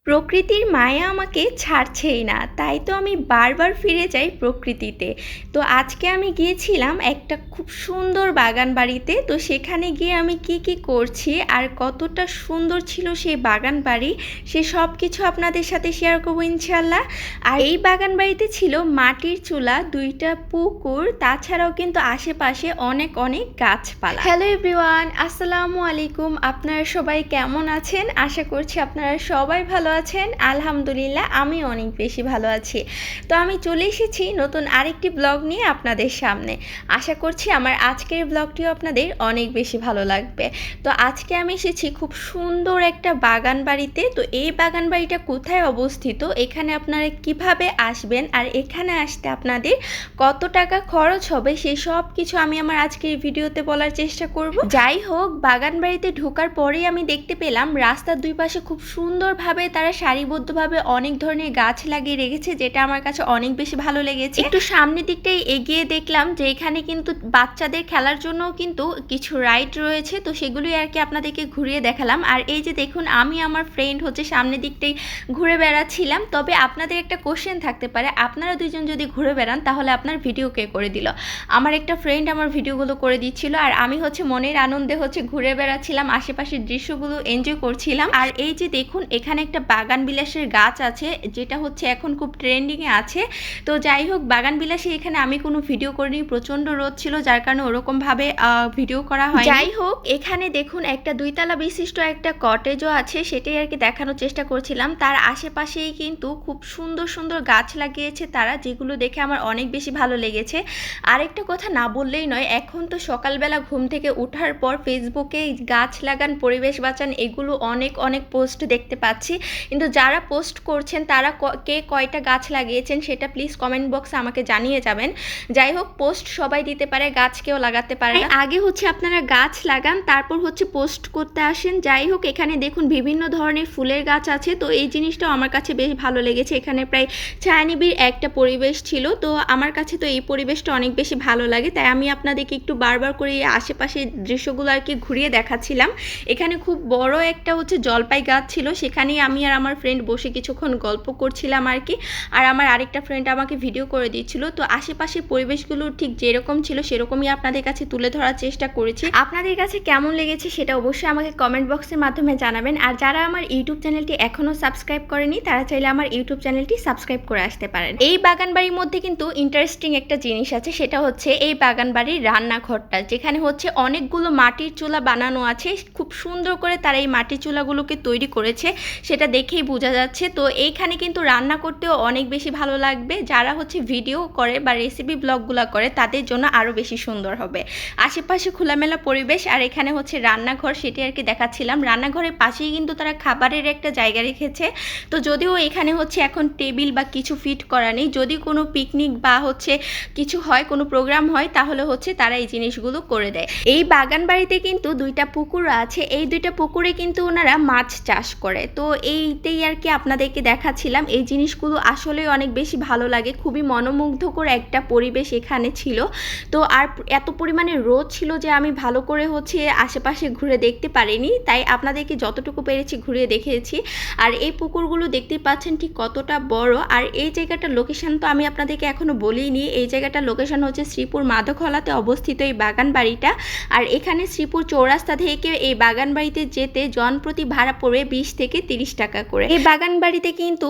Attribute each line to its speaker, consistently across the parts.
Speaker 1: প্রকৃতির মায়া আমাকে ছাড়ছেই না, তাই তো আমি বারবার ফিরে যাই প্রকৃতিতে। তো আজকে আমি গিয়েছিলাম একটা খুব সুন্দর বাগান বাড়িতে। তো সেখানে গিয়ে আমি কি কি করছি আর কতটা সুন্দর ছিল সেই বাগান বাড়ি, সে সব কিছু আপনাদের সাথে শেয়ার করবো ইনশাল্লাহ। আর এই বাগান বাড়িতে ছিল মাটির চুলা, দুইটা পুকুর, তাছাড়াও কিন্তু আশেপাশে অনেক অনেক গাছপালা। হ্যালো এভরিওয়ান, আসসালামু আলাইকুম। আপনারা সবাই কেমন আছেন? আশা করছি আপনারা সবাই ভালো আছেন। আলহামদুলিল্লাহ আমি অনেক বেশি ভালো আছি। তো আমি চলে এসেছি নতুন আরেকটি ব্লগ নিয়ে আপনাদের সামনে। আশা করছি আমার আজকের ব্লগটিও আপনাদের অনেক বেশি ভালো লাগবে। তো আজকে আমি এসেছি খুব সুন্দর একটা বাগান বাড়িতে। তো এই বাগান বাড়িটা কোথায় অবস্থিত, এখানে আপনারা কিভাবে আসবেন আর এখানে আসতে আপনাদের কত টাকা খরচ হবে, সেই সব কিছু আমি আমার আজকের ভিডিওতে বলার চেষ্টা করব। যাই হোক, বাগান বাড়িতে ঢোকার পরেই আমি দেখতে পেলাম রাস্তার দুই পাশে খুব সুন্দরভাবে তারা সারিবদ্ধভাবে অনেক ধরনের গাছ লাগিয়ে রেখেছে, যেটা আমার কাছে অনেক বেশি ভালো লেগেছে। একটু সামনের দিকটাই এগিয়ে দেখলাম যে এখানে কিন্তু বাচ্চাদের খেলার জন্য কিন্তু কিছু রাইড রয়েছে। তো সেগুলোই আর কি আপনাদেরকে ঘুরিয়ে দেখালাম। আর এই যে দেখুন, আমি আমার ফ্রেন্ড হচ্ছে সামনের দিকটাই ঘুরে বেড়াচ্ছিলাম। তবে আপনাদের একটা কোশ্চেন থাকতে পারে, আপনারা দুজন যদি ঘুরে বেড়ান তাহলে আপনার ভিডিও কে করে দিল? আমার একটা ফ্রেন্ড আমার ভিডিওগুলো করে দিচ্ছিল, আর আমি হচ্ছে মনের আনন্দে হচ্ছে ঘুরে বেড়াচ্ছিলাম, আশেপাশের দৃশ্যগুলো এনজয় করছিলাম। আর এই যে দেখুন, এখানে একটা বাগান বিলাসের গাছ আছে, যেটা হচ্ছে এখন খুব ট্রেন্ডিংয়ে আছে। তো যাই হোক, বাগান বিলাসে এখানে আমি কোনো ভিডিও করিনি, প্রচণ্ড রোদ ছিল যার কারণে ওরকমভাবে ভিডিও করা হয়। যাই হোক, এখানে দেখুন একটা দুইতলা বিশিষ্ট একটা কটেজও আছে, সেটাই আর কি দেখানোর চেষ্টা করছিলাম। তার আশেপাশেই কিন্তু খুব সুন্দর সুন্দর গাছ লাগিয়েছে তারা, যেগুলো দেখে আমার অনেক বেশি ভালো লেগেছে। আরেকটা কথা না বললেই নয়, এখন তো সকালবেলা ঘুম থেকে ওঠার পর ফেসবুকে গাছ লাগান, পরিবেশ বাঁচান, এগুলো অনেক অনেক পোস্ট দেখতে পাচ্ছি। কিন্তু যারা পোস্ট করছেন তারা কে কয়টা গাছ লাগিয়েছেন সেটা প্লিজ কমেন্ট বক্সে আমাকে জানিয়ে যাবেন। যাই হোক, পোস্ট সবাই দিতে পারে, গাছ কেউ লাগাতে পারে না। আগে হচ্ছে আপনারা গাছ লাগান, তারপর হচ্ছে পোস্ট করতে আসেন। যাই হোক, এখানে দেখুন বিভিন্ন ধরনের ফুলের গাছ আছে। তো এই জিনিসটাও আমার কাছে বেশ ভালো লেগেছে। এখানে প্রায় ছায়ানিবিড় একটা পরিবেশ ছিল। তো আমার কাছে তো এই পরিবেশটা অনেক বেশি ভালো লাগে, তাই আমি আপনাদেরকে একটু বারবার করে আশেপাশের দৃশ্যগুলো আর কি ঘুরিয়ে দেখাচ্ছিলাম। এখানে খুব বড় একটা হচ্ছে জলপাই গাছ ছিল, সেখানেই আমি আর আমার ফ্রেন্ড বসে কিছুক্ষণ গল্প করছিলাম আর কি। আর আমার আরেকটা ফ্রেন্ড আমাকে ভিডিও করে দিচ্ছিল। তো আশেপাশের পরিবেশগুলো ঠিক যেরকম ছিল সেরকমই আপনাদের কাছে তুলে ধরার চেষ্টা করেছি। আপনাদের কাছে কেমন লেগেছে সেটা অবশ্যই আমাকে কমেন্ট বক্সের মাধ্যমে জানাবেন। আর যারা আমার ইউটিউব চ্যানেলটি এখনও সাবস্ক্রাইব করেনি তারা চাইলে আমার ইউটিউব চ্যানেলটি সাবস্ক্রাইব করে আসতে পারেন। এই বাগান বাড়ির মধ্যে কিন্তু ইন্টারেস্টিং একটা জিনিস আছে, সেটা হচ্ছে এই বাগান বাড়ির রান্নাঘরটা, যেখানে হচ্ছে অনেকগুলো মাটির চুলা বানানো আছে। খুব সুন্দর করে তারা এই মাটির চুলাগুলোকে তৈরি করেছে, সেটা দেখেই বোঝা যাচ্ছে। তো এইখানে কিন্তু রান্না করতেও অনেক বেশি ভালো লাগবে। যারা হচ্ছে ভিডিও করে বা রেসিপি ব্লগগুলো করে তাদের জন্য আরও বেশি সুন্দর হবে। আশেপাশে খোলামেলা পরিবেশ, আর এখানে হচ্ছে রান্নাঘর, সেটি আর কি দেখাচ্ছিলাম। রান্নাঘরের পাশেই কিন্তু তারা খাবারের একটা জায়গা রেখেছে। তো যদিও এখানে হচ্ছে এখন টেবিল বা কিছু ফিট করা নেই, যদি কোনো পিকনিক বা হচ্ছে কিছু হয়, কোনো প্রোগ্রাম হয়, তাহলে হচ্ছে তারা এই জিনিসগুলো করে দেয়। এই বাগান বাড়িতে কিন্তু দুইটা পুকুর আছে, এই দুইটা পুকুরে কিন্তু ওনারা মাছ চাষ করে। তো এইটাই আর কি আপনাদেরকে দেখাচ্ছিলাম। এই জিনিসগুলো আসলে অনেক বেশি ভালো লাগে, খুবই মনোমুগ্ধকর একটা পরিবেশ এখানে ছিল। তো আর এত পরিমাণে রোদ ছিল যে আমি ভালো করে হচ্ছে আশেপাশে ঘুরে দেখতে পারিনি, তাই আপনাদেরকে যতটুকু পেরেছি ঘুরিয়ে দেখিয়েছি। আর এই পুকুরগুলো দেখতে পাচ্ছেন ঠিক কতটা বড়। আর এই জায়গাটার লোকেশন তো আমি আপনাদেরকে এখনো বলিনি। এই জায়গাটার লোকেশন হচ্ছে শ্রীপুর মাধবখলাতে অবস্থিত এই বাগান বাড়িটা। আর এখানে শ্রীপুর চৌরাস্তা থেকে এই বাগান বাড়িতে যেতে জনপ্রতি ভাড়া পড়বে 20 থেকে 30 টাকা করে। এই বাগান বাড়িতে কিন্তু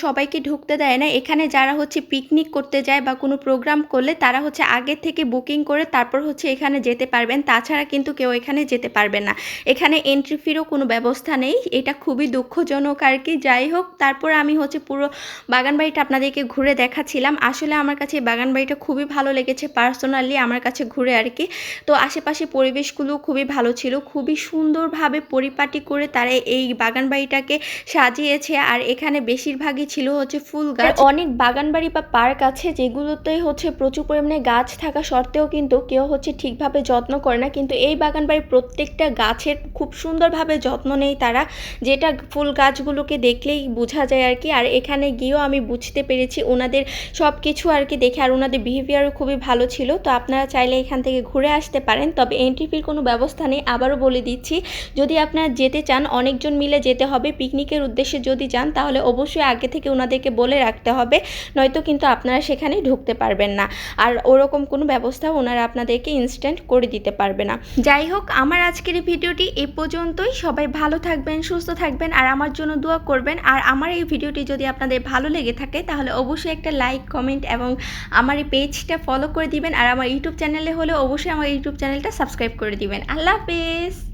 Speaker 1: সবাইকে ঢুকতে দেয় না। এখানে যারা হচ্ছে পিকনিক করতে যায় বা কোনো প্রোগ্রাম করলে তারা হচ্ছে আগে থেকে বুকিং করে তারপর হচ্ছে এখানে যেতে পারবেন, তাছাড়া কিন্তু কেউ এখানে যেতে পারবে না। এখানে এন্ট্রি ফিরও কোনো ব্যবস্থা নেই, এটা খুবই দুঃখজনক আর কি। যাই হোক, তারপর আমি হচ্ছে পুরো বাগান বাড়িটা আপনাদেরকে ঘুরে দেখাচ্ছিলাম। আসলে আমার কাছে বাগান বাড়িটা খুবই ভালো লেগেছে পার্সোনালি আমার কাছে ঘুরে আর কি। তো আশেপাশে পরিবেশগুলো খুবই ভালো ছিল, খুবই সুন্দরভাবে পরিপাটি করে তারা এই বাগান বাড়িটাকে সাজিয়েছে। আর এখানে বেশিরভাগই ছিল হচ্ছে ফুল গাছ। অনেক বাগান বাড়ি বা পার্ক আছে যেগুলোতে হচ্ছে প্রচুর পরিমাণে গাছ থাকা সত্ত্বেও কিন্তু কেউ হচ্ছে ঠিকভাবে যত্ন করে না, কিন্তু এই বাগান বাড়ির প্রত্যেকটা গাছের খুব সুন্দরভাবে যত্ন নেই তারা, যেটা ফুল গাছগুলোকে দেখলেই বোঝা যায় আর কি। আর এখানে গিয়েও আমি বুঝতে পেরেছি ওনাদের সব কিছু আর কি দেখে, আর ওনাদের বিহেভিয়ারও খুবই ভালো ছিল। তো আপনারা চাইলে এখান থেকে ঘুরে আসতে পারেন, তবে এন্ট্রি ফির কোনো ব্যবস্থা নেই। আবারও বলে দিচ্ছি, যদি আপনারা যেতে চান অনেকজন মিলে যেতে হবে, পিকনিকের উদ্দেশ্যে যদি যান তাহলে অবশ্যই আগে থেকে ওনাদেরকে বলে রাখতে হবে, নয়তো কিন্তু আপনারা সেখানে ঢুকতে পারবেন না। আর ওরকম কোনো ব্যবস্থা ওনারা আপনাদেরকে ইনস্ট্যান্ট করে দিতে পারবে না। যাই হোক, আমার আজকের এই ভিডিওটি এই পর্যন্তই। সবাই ভালো থাকবেন, সুস্থ থাকবেন আর আমার জন্য দোয়া করবেন। আর আমার এই ভিডিওটি যদি আপনাদের ভালো লেগে থাকে তাহলে অবশ্যই একটা লাইক, কমেন্ট এবং আমার এই পেজটা ফলো করে দিবেন। আর আমার ইউটিউব চ্যানেলে হলে অবশ্যই আমার ইউটিউব চ্যানেলটা সাবস্ক্রাইব করে দিবেন। আল্লাহ হাফেজ।